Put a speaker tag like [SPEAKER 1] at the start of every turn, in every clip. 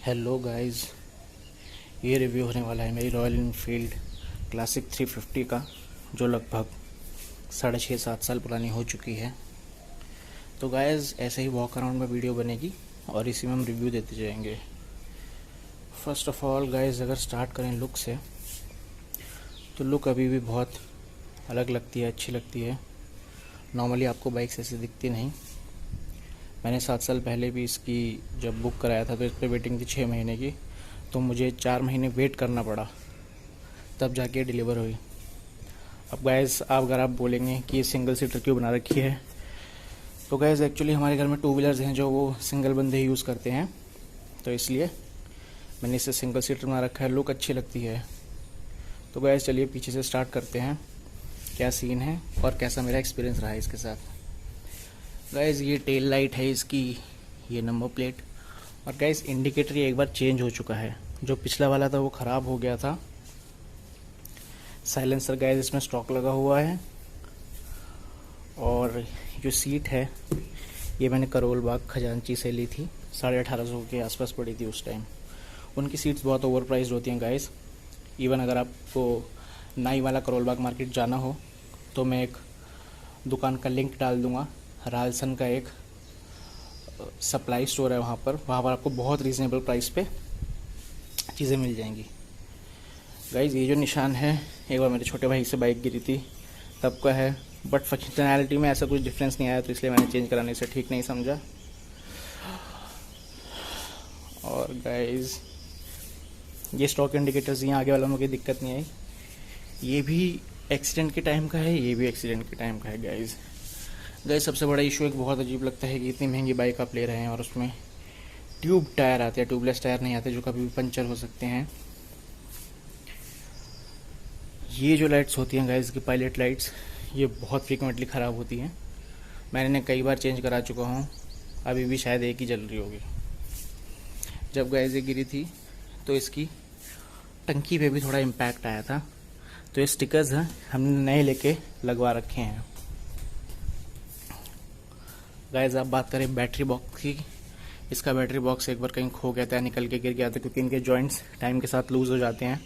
[SPEAKER 1] Hello guys, ये review होने वाला है मेरी रॉयल इनफील्ड क्लासिक 350 का, जो लगभग 6.5-7 साल पुरानी हो चुकी है। तो गाइस ऐसे ही वॉक अराउंड में वीडियो बनेगी और इसी में हम रिव्यू देते जाएंगे। फर्स्ट ऑफ ऑल गाइस, अगर स्टार्ट करें लुक से, तो लुक अभी भी बहुत अलग लगती है, अच्छी लगती है। नॉर्मली आपको बाइक्स ऐसे दिखती नहीं। मैंने 7 साल पहले भी इसकी जब बुक कराया था तो इस पर वेटिंग थी 6 महीने की, तो मुझे 4 महीने वेट करना पड़ा, तब जाके डिलीवर हुई। अब गाइस अगर आप बोलेंगे कि ये सिंगल सीटर क्यों बना रखी है, तो गाइस एक्चुअली हमारे घर में 2 व्हीलर्स हैं जो वो सिंगल बंदे ही यूज़ करते हैं, तो इसलिए मैंने इसे सिंगल सीटर बना रखा है। लुक अच्छी लगती है। तो गाइस चलिए पीछे से स्टार्ट करते हैं, क्या सीन है और कैसा मेरा एक्सपीरियंस रहा है इसके साथ। गाइस ये टेल लाइट है इसकी, ये नंबर प्लेट, और गाइस इंडिकेटर ये एक बार चेंज हो चुका है। जो पिछला वाला था वो ख़राब हो गया था। साइलेंसर गाइस इसमें स्टॉक लगा हुआ है, और जो सीट है ये मैंने करोल बाग खजांची से ली थी, 1850 के आसपास पड़ी थी उस टाइम। उनकी सीट्स बहुत ओवर प्राइस्ड होती हैं गाइस। इवन अगर आपको नाई वाला करोल बाग मार्केट जाना हो तो मैं एक दुकान का लिंक डाल दूंगा। रालसन का एक सप्लाई स्टोर है, वहाँ पर आपको बहुत रीज़नेबल प्राइस पे चीज़ें मिल जाएंगी। गाइज ये जो निशान है, एक बार मेरे छोटे भाई से बाइक गिरी थी तब का है, बट फंक्शनैलिटी में ऐसा कुछ डिफरेंस नहीं आया, तो इसलिए मैंने चेंज कराने से ठीक नहीं समझा। और गाइज ये स्टॉक इंडिकेटर्स, यहाँ आगे वालों में कोई दिक्कत नहीं आई। ये भी एक्सीडेंट के टाइम का है, ये भी एक्सीडेंट के टाइम का है गाइज। सबसे बड़ा इशू एक बहुत अजीब लगता है कि इतनी महंगी बाइक आप ले रहे हैं और उसमें ट्यूब टायर आते हैं, ट्यूबलेस टायर नहीं आते, जो कभी भी पंचर हो सकते हैं। ये जो लाइट्स होती हैं गाइस की पायलट लाइट्स, ये बहुत फ्रीक्वेंटली ख़राब होती हैं। मैंने इन्हें कई बार चेंज करा चुका हूँ, अभी भी शायद एक ही जल रही होगी। जब गाइस ये गिरी थी तो इसकी टंकी पे भी थोड़ा इम्पैक्ट आया था, तो ये स्टिकर्स हैं हमने नए लेके लगवा रखे हैं। गाइस आप बात करें बैटरी बॉक्स की, इसका बैटरी बॉक्स एक बार कहीं खो गया था, निकल के गिर गया था, क्योंकि इनके जॉइंट्स टाइम के साथ लूज़ हो जाते हैं।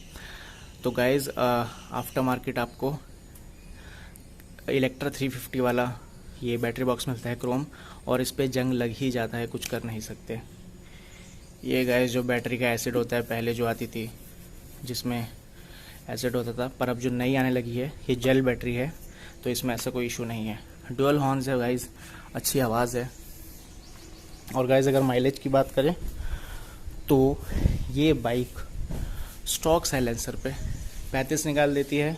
[SPEAKER 1] तो गाइस आफ्टर मार्केट आपको इलेक्ट्रा 350 वाला ये बैटरी बॉक्स मिलता है क्रोम, और इस पर जंग लग ही जाता है, कुछ कर नहीं सकते। ये गाइस जो बैटरी का एसिड होता है, पहले जो आती थी जिसमें एसिड होता था, पर अब जो नई आने लगी है ये जेल बैटरी है, तो इसमें ऐसा कोई इशू नहीं है। डुअल हॉर्न्स है गाइस, अच्छी आवाज़ है। और गाइस अगर माइलेज की बात करें तो ये बाइक स्टॉक साइलेंसर पे 35 निकाल देती है।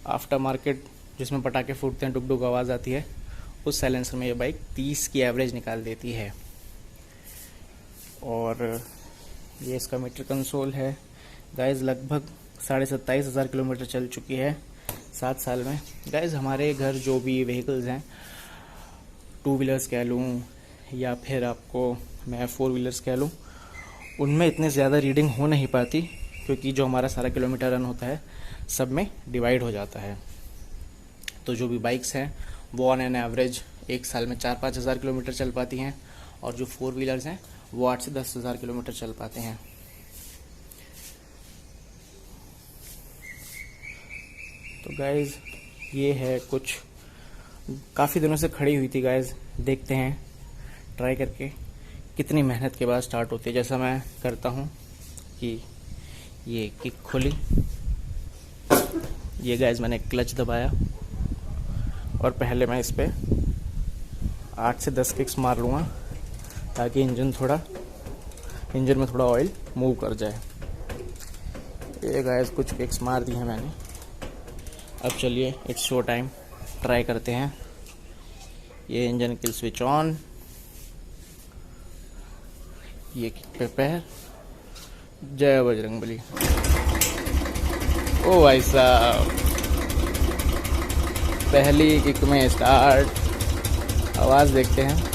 [SPEAKER 1] आफ्टर मार्केट जिसमें पटाखे फूटते हैं, डुक डुक आवाज़ आती है, उस साइलेंसर में ये बाइक 30 की एवरेज निकाल देती है। और ये इसका मीटर कंसोल है गाइस, लगभग 27,500 किलोमीटर चल चुकी है 7 साल में। गाइस हमारे घर जो भी व्हीकल्स हैं, 2 व्हीलर्स कह लूँ या फिर आपको मैं 4 व्हीलर्स कह लूँ, उनमें इतने ज़्यादा रीडिंग हो नहीं पाती, क्योंकि जो हमारा सारा किलोमीटर रन होता है सब में डिवाइड हो जाता है। तो जो भी बाइक्स हैं वो ऑन एन एवरेज एक साल में 4-5 हज़ार किलोमीटर चल पाती हैं, और जो 4 व्हीलर्स हैं वो 8 से 10 हज़ार किलोमीटर चल पाते हैं। तो गाइज़ ये है कुछ, काफ़ी दिनों से खड़ी हुई थी गाइज़, देखते हैं ट्राई करके कितनी मेहनत के बाद स्टार्ट होती है। जैसा मैं करता हूँ कि ये किक खोली, ये गाइज़ मैंने क्लच दबाया, और पहले मैं इस पर 8 से 10 किक्स मार लूँगा, ताकि इंजन में थोड़ा ऑयल मूव कर जाए। ये गाइज़ कुछ किक्स मार दी हैं मैंने। अब चलिए इट्स शो टाइम, ट्राई करते हैं। ये इंजन किल स्विच ऑन, ये किक पे पैर, जय बजरंगबली। ओ भाई साहब, पहली किक में स्टार्ट, आवाज़ देखते हैं।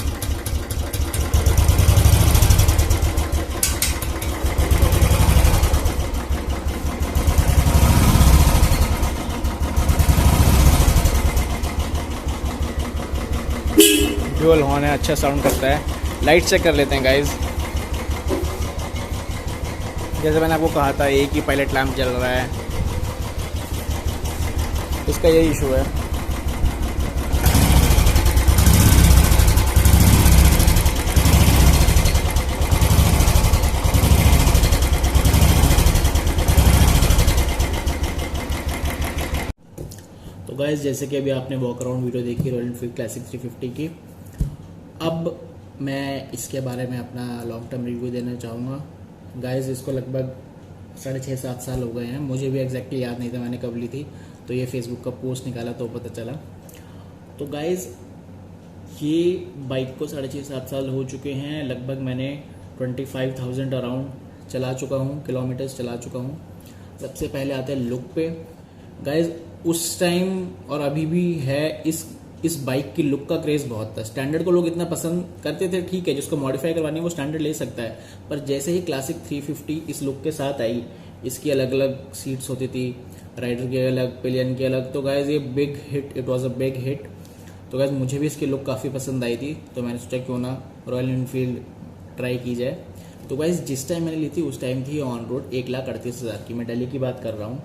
[SPEAKER 1] ड्यूल हॉर्न है, अच्छा साउंड करता है। लाइट चेक कर लेते हैं गाइज। जैसे मैंने आपको कहा था एक ही पायलट लैंप जल रहा है, इसका यही इशू है। तो गाइस, जैसे कि अभी आपने वॉक अराउंड वीडियो देखी रॉयल एनफील्ड क्लासिक 350 की, अब मैं इसके बारे में अपना लॉन्ग टर्म रिव्यू देना चाहूँगा। गाइस, इसको लगभग 6.5-7 साल हो गए हैं, मुझे भी एग्जैक्टली याद नहीं था मैंने कब ली थी, तो ये फेसबुक का पोस्ट निकाला तो पता चला। तो गाइस, ये बाइक को 6.5-7 साल हो चुके हैं, लगभग मैंने 25,000 अराउंड चला चुका हूँ, किलोमीटर्स चला चुका हूँ। सबसे पहले आते हैं लुक पे। गाइस, उस टाइम और अभी भी है, इस बाइक की लुक का क्रेज बहुत था। स्टैंडर्ड को लोग इतना पसंद करते थे, ठीक है, जिसको मॉडिफाई करवानी है वो स्टैंडर्ड ले सकता है, पर जैसे ही क्लासिक 350 इस लुक के साथ आई, इसकी अलग अलग सीट्स होती थी, राइडर के अलग, पिलियन के अलग, तो गाइज ये big hit, it was a big hit. तो गाइज मुझे भी इसकी लुक काफ़ी पसंद आई थी, तो मैंने सोचा क्यों ना रॉयल एनफील्ड ट्राई की जाए। तो गाइज जिस टाइम मैंने ली थी उस टाइम थी ऑन रोड 1,38,000 की, मैं दिल्ली की बात कर रहा हूँ।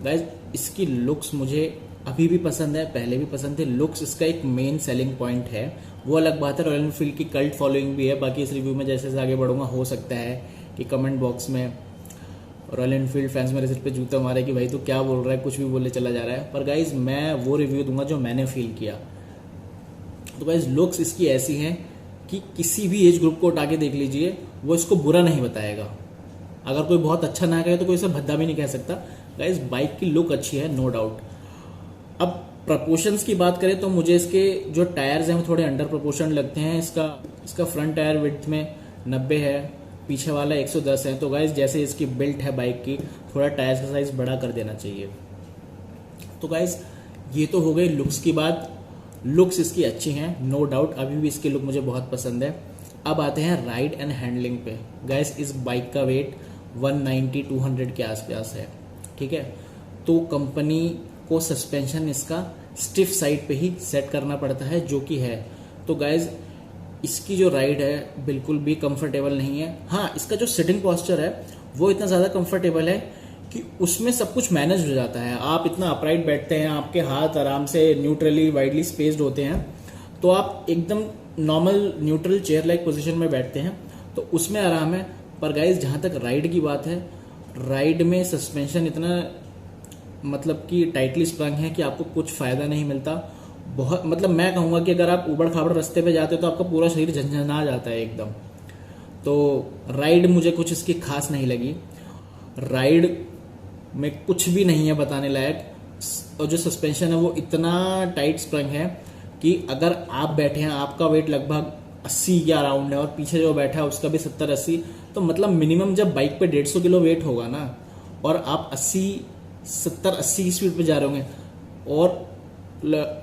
[SPEAKER 1] गाइज इसकी लुक्स मुझे अभी भी पसंद है, पहले भी पसंद थे। लुक्स इसका एक मेन सेलिंग पॉइंट है, वो अलग बात है। रॉयल एनफील्ड की कल्ट फॉलोइंग भी है। बाकी इस रिव्यू में जैसे जैसे आगे बढ़ूंगा हो सकता है कि कमेंट बॉक्स में रॉयल एनफील्ड फैंस मेरे सिर पे जूता मारे कि भाई तू क्या बोल रहा है, कुछ भी बोले चला जा रहा है। पर गाइज मैं वो रिव्यू दूंगा जो मैंने फील किया। तो गाइज लुक्स इसकी ऐसी हैं कि किसी भी एज ग्रुप को उठा के देख लीजिए, वो इसको बुरा नहीं बताएगा। अगर कोई बहुत अच्छा ना कहे तो कोई इसे भद्दा भी नहीं कह सकता। गाइज बाइक की लुक अच्छी है, नो डाउट। अब प्रपोर्शंस की बात करें तो मुझे इसके जो टायर्स हैं वो थोड़े अंडर प्रपोर्शन लगते हैं। इसका फ्रंट टायर विड्थ में 90 है, पीछे वाला 110 है। तो गाइज जैसे इसकी बिल्ट है बाइक की, थोड़ा टायर्स का साइज बड़ा कर देना चाहिए। तो गाइज ये तो हो गई लुक्स की बात। लुक्स इसकी अच्छी हैं, नो डाउट, अभी भी इसकी लुक मुझे बहुत पसंद है। अब आते हैं राइड एंड हैंडलिंग पे। गाइज इस बाइक का वेट 190-200 के आसपास है, ठीक है। तो कंपनी को सस्पेंशन इसका स्टिफ साइड पे ही सेट करना पड़ता है, जो कि है। तो गाइज इसकी जो राइड है बिल्कुल भी कंफर्टेबल नहीं है। हाँ, इसका जो सिटिंग पोस्चर है वो इतना ज़्यादा कंफर्टेबल है कि उसमें सब कुछ मैनेज हो जाता है। आप इतना अपराइट बैठते हैं, आपके हाथ आराम से न्यूट्रली वाइडली स्पेस्ड होते हैं, तो आप एकदम normal neutral chair like position में बैठते हैं, तो उसमें आराम है। पर गाइज जहाँ तक राइड की बात है, राइड में सस्पेंशन इतना मतलब कि टाइटली स्प्रंग है कि आपको कुछ फायदा नहीं मिलता। बहुत मतलब मैं कहूँगा कि अगर आप उबड़ खाबड़ रास्ते पे जाते हो तो आपका पूरा शरीर झंझना जाता है एकदम। तो राइड मुझे कुछ इसकी खास नहीं लगी। राइड में कुछ भी नहीं है बताने लायक, और जो सस्पेंशन है वो इतना टाइट स्प्रंग है कि अगर आप बैठे हैं, आपका वेट लगभग 80 के अराउंड है और पीछे जो बैठा है उसका भी 70-80, तो मतलब मिनिमम जब बाइक पे 150 किलो वेट होगा ना, और आप 70-80 की स्पीड पे जा रहे होंगे, और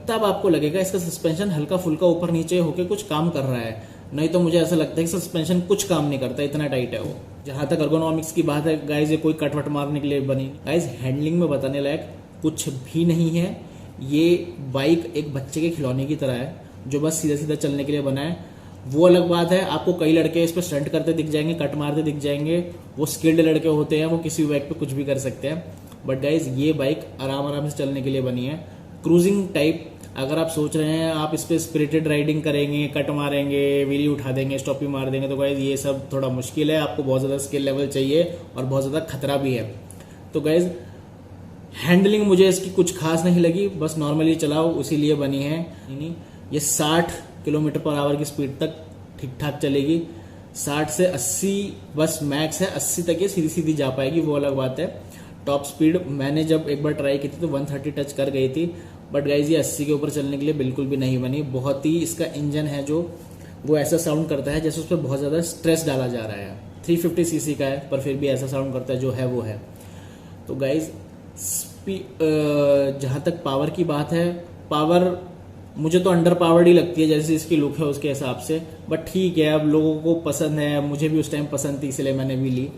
[SPEAKER 1] तब आपको लगेगा इसका सस्पेंशन हल्का फुल्का ऊपर नीचे होके कुछ काम कर रहा है। नहीं तो मुझे ऐसा लगता है कि सस्पेंशन कुछ काम नहीं करता, इतना टाइट है वो। जहां तक अर्गोनॉमिक्स की बात है गाइज, ये कोई कटवट मारने के लिए बनी। गाइज हैंडलिंग में बताने लायक कुछ भी नहीं है। ये बाइक एक बच्चे के खिलौने की तरह है जो बस सीधा सीधा चलने के लिए बना है। वो अलग बात है, आपको कई लड़के इस पर स्टंट करते दिख जाएंगे, कट मारते दिख जाएंगे, वो स्किल्ड लड़के होते हैं, वो किसी भी बाइक पे कुछ भी कर सकते हैं। बट गाइज ये बाइक आराम आराम से चलने के लिए बनी है, क्रूजिंग टाइप। अगर आप सोच रहे हैं आप इस पे स्पिरिटेड राइडिंग करेंगे, कट मारेंगे, व्हीली उठा देंगे, स्टॉपी मार देंगे, तो गाइज ये सब थोड़ा मुश्किल है। आपको बहुत ज़्यादा स्किल लेवल चाहिए और बहुत ज़्यादा खतरा भी है। तो गाइज हैंडलिंग मुझे इसकी कुछ खास नहीं लगी, बस नॉर्मली चलाओ उसी लिए बनी है। ये 60 किलोमीटर पर आवर की स्पीड तक ठीक ठाक चलेगी। 60 से 80 बस मैक्स है, 80 तक ये सीधी सीधी जा पाएगी, वो अलग बात है। टॉप स्पीड मैंने जब एक बार ट्राई की थी तो 130 टच कर गई थी, बट गाइज ये 80 के ऊपर चलने के लिए बिल्कुल भी नहीं बनी। बहुत ही इसका इंजन है जो वो ऐसा साउंड करता है जैसे उस पर बहुत ज़्यादा स्ट्रेस डाला जा रहा है। 350 सीसी का है पर फिर भी ऐसा साउंड करता है, जो है वो है। तो गाइज जहाँ तक पावर की बात है, पावर मुझे तो अंडर पावर्ड ही लगती है जैसे इसकी लुक है उसके हिसाब से, बट ठीक है, अब लोगों को पसंद है, मुझे भी उस टाइम पसंद थी इसलिए मैंने भी ली।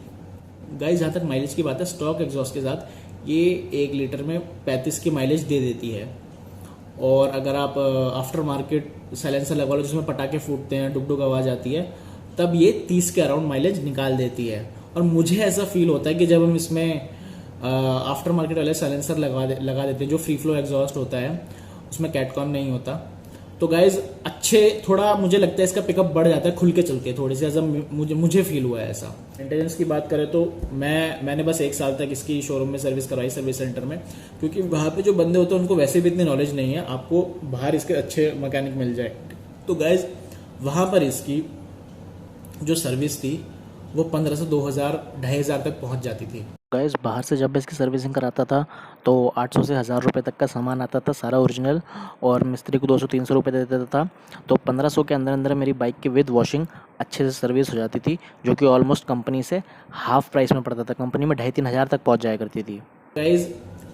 [SPEAKER 1] गाइज जहाँ तक माइलेज की बात है, स्टॉक एग्जॉस्ट के साथ ये 1 लीटर में 35 की माइलेज दे देती है। और अगर आप आफ्टर मार्केट साइलेंसर लगवा लो जिसमें पटाखे फूटते हैं, डुक डुक आवाज आती है, तब ये 30 के अराउंड माइलेज निकाल देती है। और मुझे ऐसा फील होता है कि जब हम इसमें आफ्टर मार्केट वाले साइलेंसर लगा देते हैं, जो फ्री फ्लो एग्जॉस्ट होता है, उसमें कैटकॉन नहीं होता, तो गाइज अच्छे थोड़ा मुझे लगता है इसका पिकअप बढ़ जाता है खुल के चल के थोड़ी सी, ऐसा मुझे फील हुआ है ऐसा। मेंटेनेंस की बात करें तो मैंने बस 1 साल तक इसकी शोरूम में सर्विस करवाई, सर्विस सेंटर में, क्योंकि वहाँ पे जो बंदे होते हैं उनको वैसे भी इतनी नॉलेज नहीं है, आपको बाहर इसके अच्छे मैकेनिक मिल जाए। तो गाइज वहाँ पर इसकी जो सर्विस थी वो 1500 से 2000 2500 तक पहुँच जाती थी। गाइस बाहर से जब मैं इसकी सर्विसिंग कराता था तो 800 से 1000 रुपये तक का सामान आता था सारा ओरिजिनल, और मिस्त्री को 200-300 रुपये दे देता था, तो 1500 के अंदर अंदर मेरी बाइक की विद वॉशिंग अच्छे से सर्विस हो जाती थी, जो कि ऑलमोस्ट कंपनी से हाफ प्राइस में पड़ता था। कंपनी में 2500-3000 हज़ार तक पहुंच जाया करती थी। गाइज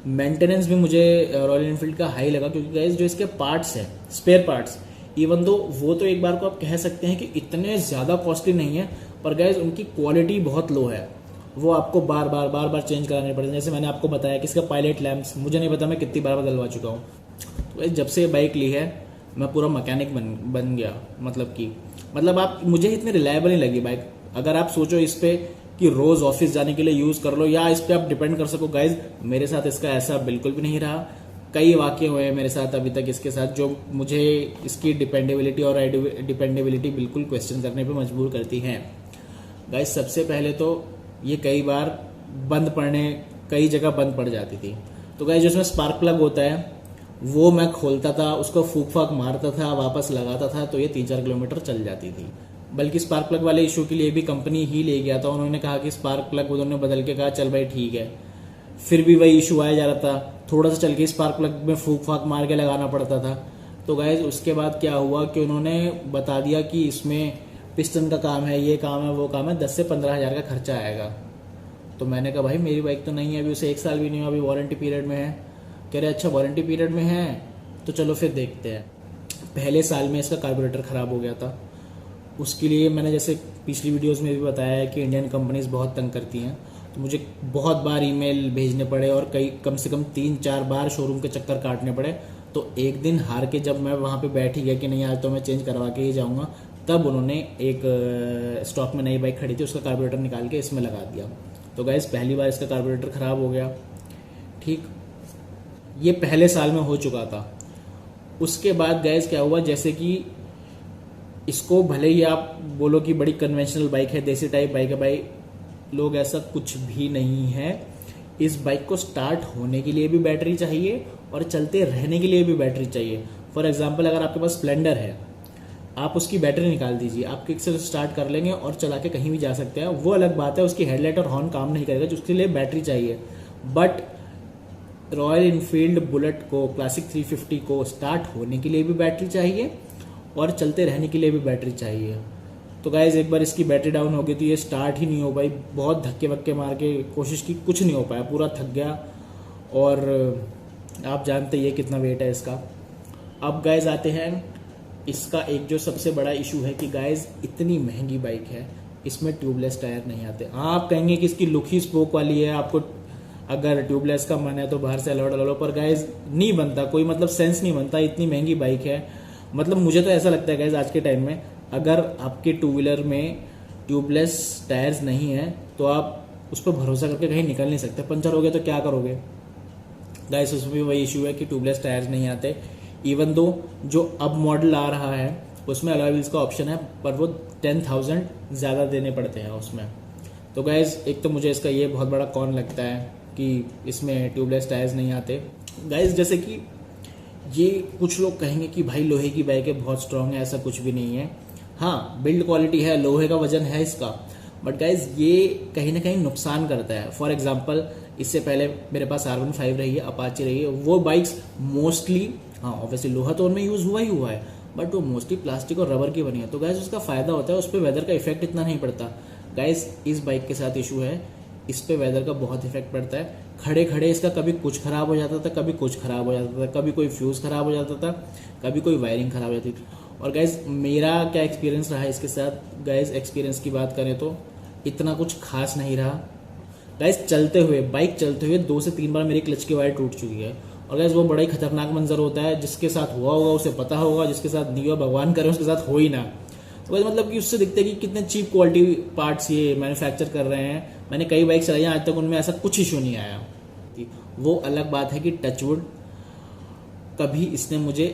[SPEAKER 1] मेंटेनेंस भी मुझे रॉयल एनफील्ड का हाई लगा, क्योंकि गाइज जो इसके पार्ट्स हैं, स्पेयर पार्ट्स, इवन दो वो तो एक बार को आप कह सकते हैं कि इतने ज़्यादा कॉस्टली नहीं है, पर गाइज उनकी क्वालिटी बहुत लो है, वो आपको बार बार चेंज कराने पड़ते हैं। जैसे मैंने आपको बताया कि इसका पायलट लैंप्स मुझे नहीं पता मैं कितनी बार बदलवा चुका हूँ। तो जब से ये बाइक ली है मैं पूरा मैकेनिक बन गया, मतलब आप मुझे इतनी रिलायबल नहीं लगी बाइक। अगर आप सोचो इस पे कि रोज ऑफिस जाने के लिए यूज कर लो या इस पे आप डिपेंड कर सको, गाइज मेरे साथ इसका ऐसा बिल्कुल भी नहीं रहा। कई वाक़ये हुए हैं मेरे साथ अभी तक इसके साथ जो मुझे इसकी डिपेंडेबिलिटी और डिपेंडेबिलिटी बिल्कुल क्वेश्चन करने पे मजबूर करती हैं। गाइज सबसे पहले तो ये कई बार कई जगह बंद पड़ जाती थी। तो गाइज जिसमें स्पार्क प्लग होता है वो मैं खोलता था, उसको फूक फाक मारता था, वापस लगाता था, तो ये 3-4 किलोमीटर चल जाती थी। बल्कि स्पार्क प्लग वाले इशू के लिए भी कंपनी ही ले गया था, उन्होंने कहा कि स्पार्क प्लग उन्होंने बदल के कहा चल भाई ठीक है, फिर भी वही इशू आया जा रहा था। थोड़ा सा चल के स्पार्क प्लग में फूक फाक मार के लगाना पड़ता था। तो गाइज उसके बाद क्या हुआ कि उन्होंने बता दिया कि इसमें पिस्टन का काम है, ये काम है, वो काम है, 10 से 15 हज़ार का खर्चा आएगा। तो मैंने कहा भाई मेरी बाइक तो नहीं है, अभी उसे 1 साल भी नहीं हुआ, अभी वारंटी पीरियड में है। कह रहे अच्छा वारंटी पीरियड में है तो चलो फिर देखते हैं। पहले साल में इसका कार्बोरेटर ख़राब हो गया था। उसके लिए मैंने जैसे पिछली वीडियोस में भी बताया है कि इंडियन कंपनीज बहुत तंग करती हैं, तो मुझे बहुत बार ईमेल भेजने पड़े और कम से कम 3-4 बार शोरूम के चक्कर काटने पड़े। तो एक दिन हार के जब मैं वहाँ पे बैठ ही गया कि नहीं आज तो मैं चेंज करवा के ही जाऊँगा, तब उन्होंने एक स्टॉक में नई बाइक खड़ी थी, उसका कार्बोरेटर निकाल के इसमें लगा दिया। तो गाइस पहली बार इसका कार्बोरेटर ख़राब हो गया, ठीक, ये पहले साल में हो चुका था। उसके बाद गाइस क्या हुआ, जैसे कि इसको भले ही आप बोलो कि बड़ी कन्वेंशनल बाइक है, देसी टाइप बाइक है, भाई लोग ऐसा कुछ भी नहीं है। इस बाइक को स्टार्ट होने के लिए भी बैटरी चाहिए और चलते रहने के लिए भी बैटरी चाहिए। फॉर एग्जाम्पल अगर आपके पास स्प्लेंडर है, आप उसकी बैटरी निकाल दीजिए, आप किक से स्टार्ट कर लेंगे और चला के कहीं भी जा सकते हैं, वो अलग बात है, उसकी हेडलाइट और हॉर्न काम नहीं करेगा, जिसके लिए बैटरी चाहिए। बट रॉयल इनफील्ड बुलेट को, क्लासिक 350 को स्टार्ट होने के लिए भी बैटरी चाहिए और चलते रहने के लिए भी बैटरी चाहिए। तो गाइज एक बार इसकी बैटरी डाउन हो गई तो ये स्टार्ट ही नहीं हो पाई, बहुत धक्के वक्के मार के कोशिश की, कुछ नहीं हो पाया, पूरा थक गया। और आप जानते ही कितना वेट है इसका। अब गाइज आते हैं इसका एक जो सबसे बड़ा इशू है कि गाइज इतनी महंगी बाइक है, इसमें ट्यूबलेस टायर नहीं आते। आप कहेंगे कि इसकी लुक ही स्पोक वाली है, आपको अगर ट्यूबलेस का मन है तो बाहर से अलाउड लो, पर गाइज नहीं बनता, कोई मतलब सेंस नहीं बनता। इतनी महंगी बाइक है, मतलब मुझे तो ऐसा लगता है गाइज आज के टाइम में अगर आपके 2 व्हीलर में ट्यूबलेस टायर्स नहीं है तो आप उस पर भरोसा करके कहीं निकल नहीं सकते। पंचर हो गया तो क्या करोगे गाइज, उसमें भी वही इशू है कि ट्यूबलेस टायर्स नहीं आते। इवन दो जो अब मॉडल आ रहा है उसमें अलॉय व्हील्स का ऑप्शन है, पर वो 10,000 ज़्यादा देने पड़ते हैं उसमें। तो गाइज एक तो मुझे इसका ये बहुत बड़ा कॉन लगता है कि इसमें ट्यूबलेस टायर्स नहीं आते। गाइज जैसे कि ये कुछ लोग कहेंगे कि भाई लोहे की बाइक है, बहुत स्ट्रांग है, ऐसा कुछ भी नहीं है। हाँ बिल्ड क्वालिटी है, लोहे का वजन है इसका, बट गाइज ये कहीं ना कहीं नुकसान करता है। फॉर एग्जाम्पल इससे पहले मेरे पास R15 रही है, अपाची रही है, वो बाइक्स मोस्टली, हाँ ऑब्वियसली लोहा तो उनमें यूज़ हुआ ही हुआ है, बट वो मोस्टली प्लास्टिक और रबर की बनी है। तो गाइज उसका फ़ायदा होता है, उस पर वेदर का इफेक्ट इतना नहीं पड़ता। गाइज इस बाइक के साथ इशू है, इस पे वेदर का बहुत इफेक्ट पड़ता है। खड़े खड़े इसका कभी कुछ खराब हो जाता था, कभी कुछ खराब हो जाता था, कभी कोई फ्यूज़ खराब हो जाता था, कभी कोई वायरिंग खराब हो जाती थी। और गाइज मेरा क्या एक्सपीरियंस रहा इसके साथ, गाइज एक्सपीरियंस की बात करें तो इतना कुछ खास नहीं रहा। गाइज बाइक चलते हुए 2 से 3 बार मेरी क्लच की वायर टूट चुकी है। और गाइज वो बड़ा ही खतरनाक मंजर होता है, जिसके साथ हुआ होगा उसे पता होगा, जिसके साथ नहीं हुआ भगवान करे उसके साथ हो ही ना।
[SPEAKER 2] तो वैसे मतलब कि उससे दिखता है कि कितने चीप क्वालिटी पार्ट्स ये मैन्युफैक्चर कर रहे हैं। मैंने कई बाइक चलाई आज तक उनमें ऐसा कुछ इशू नहीं आया। वो अलग बात है कि टचवुड कभी इसने मुझे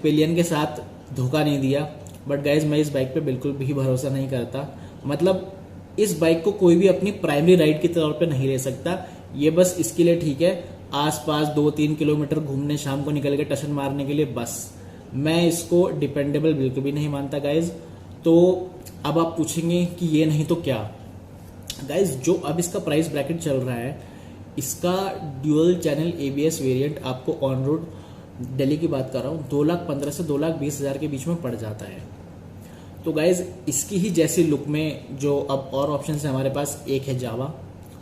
[SPEAKER 2] पिलियन के साथ धोखा नहीं दिया। बट गाइज मैं इस बाइक पे बिल्कुल भी भरोसा नहीं करता। मतलब इस बाइक को कोई भी अपनी प्राइमरी राइड के तौर पे नहीं ले सकता। ये बस इसके लिए ठीक है, आसपास 2-3 किलोमीटर घूमने शाम को निकल के टशन मारने के लिए बस। मैं इसको डिपेंडेबल बिल्कुल भी नहीं मानता गाइज। तो अब आप पूछेंगे कि ये नहीं तो क्या। गाइज जो अब इसका प्राइस ब्रैकेट चल रहा है, इसका ड्यूअल चैनल ABS वेरिएंट आपको ऑन रोड दिल्ली की बात कर रहा हूँ 2,15,000 से 2,20,000 के बीच में पड़ जाता है। तो गाइज इसकी ही जैसी लुक में जो अब और ऑप्शन है हमारे पास, एक है जावा,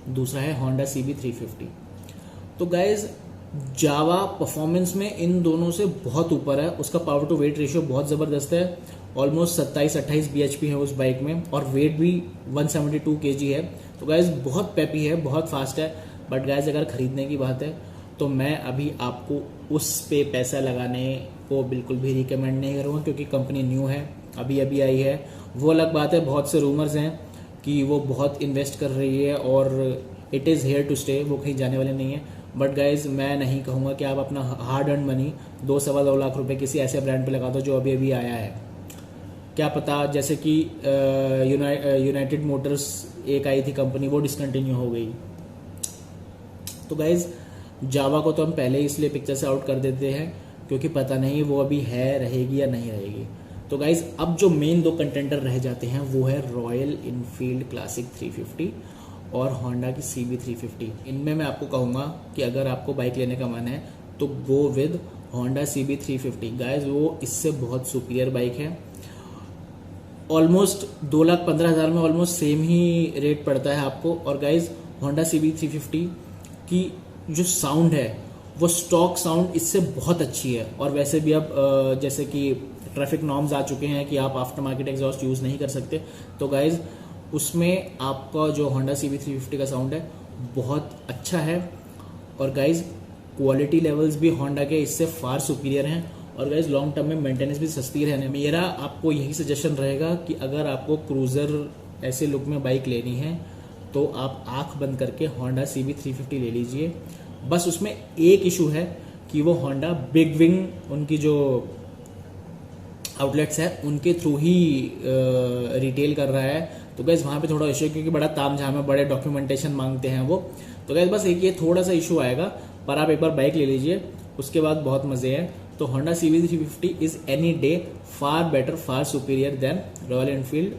[SPEAKER 2] दूसरा है Honda CB350। तो गाइज जावा परफॉर्मेंस में इन दोनों से बहुत ऊपर है। उसका पावर टू वेट रेशियो बहुत ज़बरदस्त है। ऑलमोस्ट 27-28 bhp है उस बाइक में और वेट भी 172 kg है। तो गाइज बहुत पेपी है, बहुत फास्ट है। बट गाइज अगर खरीदने की बात है तो मैं अभी आपको उस पे पैसा लगाने को बिल्कुल भी रिकमेंड नहीं करूँगा, क्योंकि कंपनी न्यू है, अभी अभी आई है। वो अलग बात है, बहुत से रूमर्स हैं कि वो बहुत इन्वेस्ट कर रही है और it is here to stay, वो कहीं जाने वाले नहीं है। बट गाइज मैं नहीं कहूँगा कि आप अपना हार्ड अर्न मनी 2-2.25 लाख रुपए किसी ऐसे ब्रांड पे लगा दो जो अभी अभी आया है। क्या पता, जैसे कि यूनाइटेड मोटर्स एक आई थी कंपनी, वो डिसकंटिन्यू हो गई। तो गाइज जावा को तो हम पहले ही इसलिए पिक्चर से आउट कर देते हैं क्योंकि पता नहीं वो अभी है, रहेगी या नहीं रहेगी। तो गाइज अब जो मेन 2 कंटेंडर रह जाते हैं वो है रॉयल इनफील्ड क्लासिक 350 और होंडा की CB350। इनमें मैं आपको कहूँगा कि अगर आपको बाइक लेने का मन है तो go with Honda CB350। Guys वो इससे बहुत सुपीरियर बाइक है। ऑलमोस्ट 2,15,000 में ऑलमोस्ट सेम ही रेट पड़ता है आपको। और गाइज होंडा CB350 की जो साउंड है वो स्टॉक साउंड इससे बहुत अच्छी है। और वैसे भी अब जैसे कि ट्रैफिक नॉर्म्स आ चुके हैं कि आप आफ्टर मार्केट एग्जॉस्ट यूज़ नहीं कर सकते। तो गाइज उसमें आपका जो होंडा CB350 का साउंड है बहुत अच्छा है। और गाइज क्वालिटी लेवल्स भी होंडा के इससे फार सुपीरियर हैं। और गाइज लॉन्ग टर्म में मेंटेनेंस भी सस्ती रहने। मेरा आपको यही सजेशन रहेगा कि अगर आपको क्रूजर ऐसे लुक में बाइक लेनी है तो आप आंख बंद करके होंडा CB350 ले लीजिए। बस उसमें एक इशू है कि वो होंडा बिग विंग उनकी जो आउटलेट्स है उनके थ्रू ही रिटेल कर रहा है। तो गैस वहाँ पे थोड़ा इशू है क्योंकि बड़ा तामझाम है, बड़े डॉक्यूमेंटेशन मांगते हैं वो। तो गैस बस एक ये थोड़ा सा इशू आएगा, पर आप एक बार बाइक ले लीजिए, उसके बाद बहुत मजे हैं। तो Honda CB350 is any day far better, far superior than Royal Enfield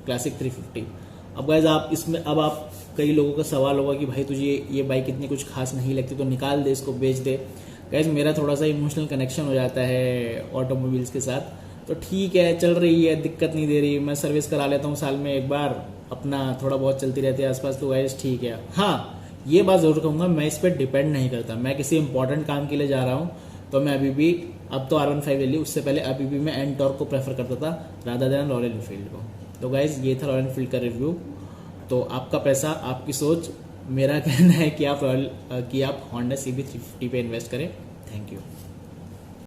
[SPEAKER 2] Classic 350। अब गाइज आप इसमें, अब आप कई लोगों का सवाल होगा कि भाई तुझे ये बाइक इतनी कुछ खास नहीं लगती तो निकाल दे, इसको बेच दे। गाइज मेरा थोड़ा सा इमोशनल कनेक्शन हो जाता है ऑटोमोबाइल्स के साथ। तो ठीक है, चल रही है, दिक्कत नहीं दे रही, मैं सर्विस करा लेता हूँ साल में एक बार, अपना थोड़ा बहुत चलती रहती है आसपास। तो गाइज ठीक है। हाँ, ये बात जरूर कहूँगा, मैं इस पर डिपेंड नहीं करता। मैं किसी इंपॉर्टेंट काम के लिए जा रहा हूँ तो मैं अभी भी, अब तो R15 ले ली, उससे पहले अभी भी मैं एनटॉर्क को प्रेफर करता था रादर देन रॉयल एनफील्ड को। तो गाइज ये था रॉयल एनफील्ड का रिव्यू। तो आपका पैसा, आपकी सोच। मेरा कहना है कि आप होंडा CB350 पे इन्वेस्ट करें। Thank you.